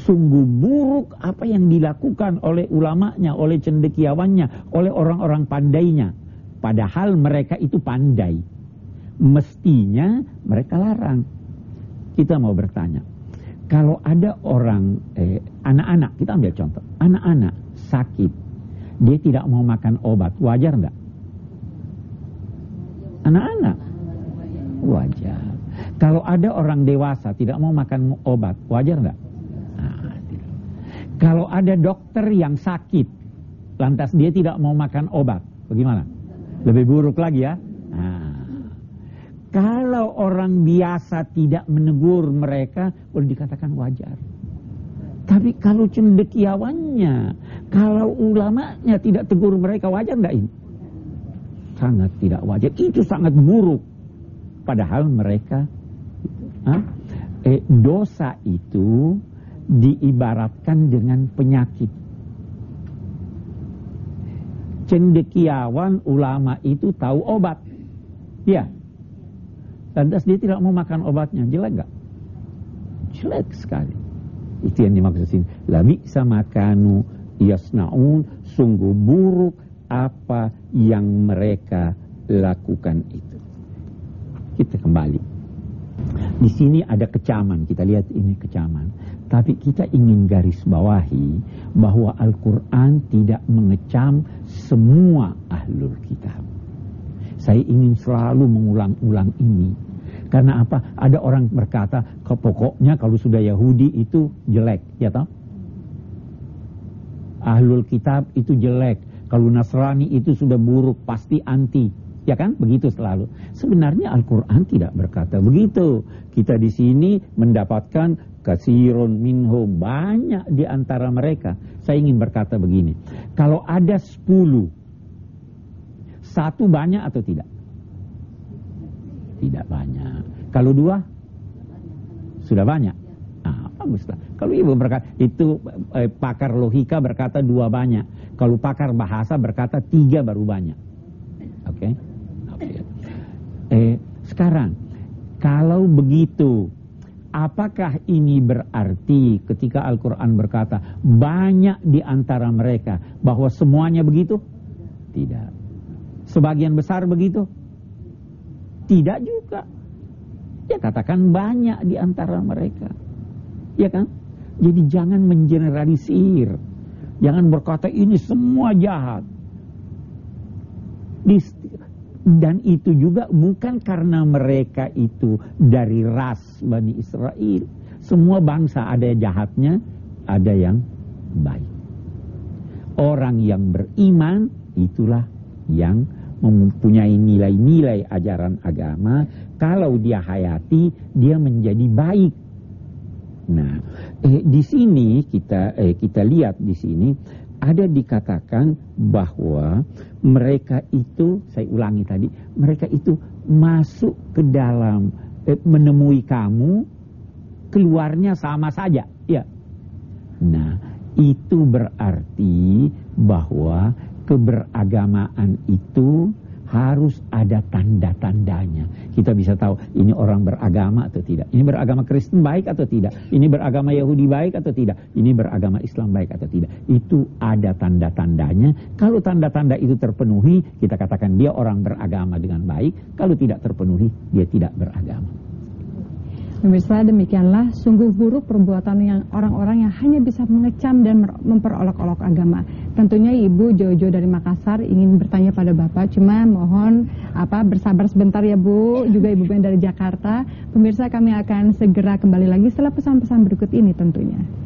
sungguh buruk apa yang dilakukan oleh ulamanya, oleh cendekiawannya, oleh orang-orang pandainya. Padahal mereka itu pandai. Mestinya mereka larang. Kita mau bertanya, kalau ada orang, anak-anak, kita ambil contoh, anak-anak sakit, dia tidak mau makan obat, wajar enggak? Anak-anak, wajar. Kalau ada orang dewasa tidak mau makan obat, wajar enggak? Nah, kalau ada dokter yang sakit, lantas dia tidak mau makan obat, bagaimana? Lebih buruk lagi ya. Nah, kalau orang biasa tidak menegur mereka, boleh dikatakan wajar. Tapi kalau cendekiawannya, kalau ulamanya tidak tegur mereka, wajar enggak ini? Sangat tidak wajar. Itu sangat buruk. Padahal mereka dosa itu diibaratkan dengan penyakit. Cendekiawan ulama itu tahu obat. Ya. Lantas dia tidak mau makan obatnya. Jelek enggak? Jelek sekali. Itu yang dimaksud sini. Labi'sa makanu yasnaun, sungguh buruk apa yang mereka lakukan itu. Kita kembali. Di sini ada kecaman, kita lihat ini kecaman. Tapi kita ingin garis bawahi bahwa Al-Quran tidak mengecam semua ahlul kitab. Saya ingin selalu mengulang-ulang ini. Karena apa? Ada orang berkata, pokoknya kalau sudah Yahudi itu jelek, ya toh? Ahlul kitab itu jelek. Kalau Nasrani itu sudah buruk, pasti anti. Ya kan? Begitu selalu. Sebenarnya Al-Quran tidak berkata begitu. Kita di sini mendapatkan kasirun minhu, banyak di antara mereka. Saya ingin berkata begini. Kalau ada 10, satu banyak atau tidak? Tidak banyak. Kalau 2? Sudah banyak. Nah, baguslah. Kalau ibu berkata, itu pakar logika berkata 2 banyak. Kalau pakar bahasa berkata 3 baru banyak. Oke? Sekarang, kalau begitu, apakah ini berarti ketika Al-Quran berkata banyak di antara mereka bahwa semuanya begitu? Tidak. Sebagian besar begitu? Tidak juga. Ya katakan banyak di antara mereka. Ya kan? Jadi jangan mengeneralisir. Jangan berkata ini semua jahat. Dan itu juga bukan karena mereka itu dari ras Bani Israel. Semua bangsa ada jahatnya, ada yang baik. Orang yang beriman itulah yang mempunyai nilai-nilai ajaran agama. Kalau dia hayati, dia menjadi baik. Nah, di sini kita lihat di sini ada dikatakan bahwa mereka itu, saya ulangi tadi, mereka itu masuk ke dalam menemui kamu, keluarnya sama saja, ya. Nah, itu berarti bahwa keberagamaan itu harus ada tanda-tandanya. Kita bisa tahu ini orang beragama atau tidak. Ini beragama Kristen baik atau tidak. Ini beragama Yahudi baik atau tidak. Ini beragama Islam baik atau tidak. Itu ada tanda-tandanya. Kalau tanda-tanda itu terpenuhi, kita katakan dia orang beragama dengan baik. Kalau tidak terpenuhi, dia tidak beragama. Pemirsa, demikianlah sungguh buruk perbuatan yang orang-orang yang hanya bisa mengecam dan memperolok-olok agama. Tentunya Ibu Jojo dari Makassar ingin bertanya pada Bapak, cuma mohon bersabar sebentar ya Bu, juga Ibu Ben dari Jakarta. Pemirsa, kami akan segera kembali lagi setelah pesan-pesan berikut ini tentunya.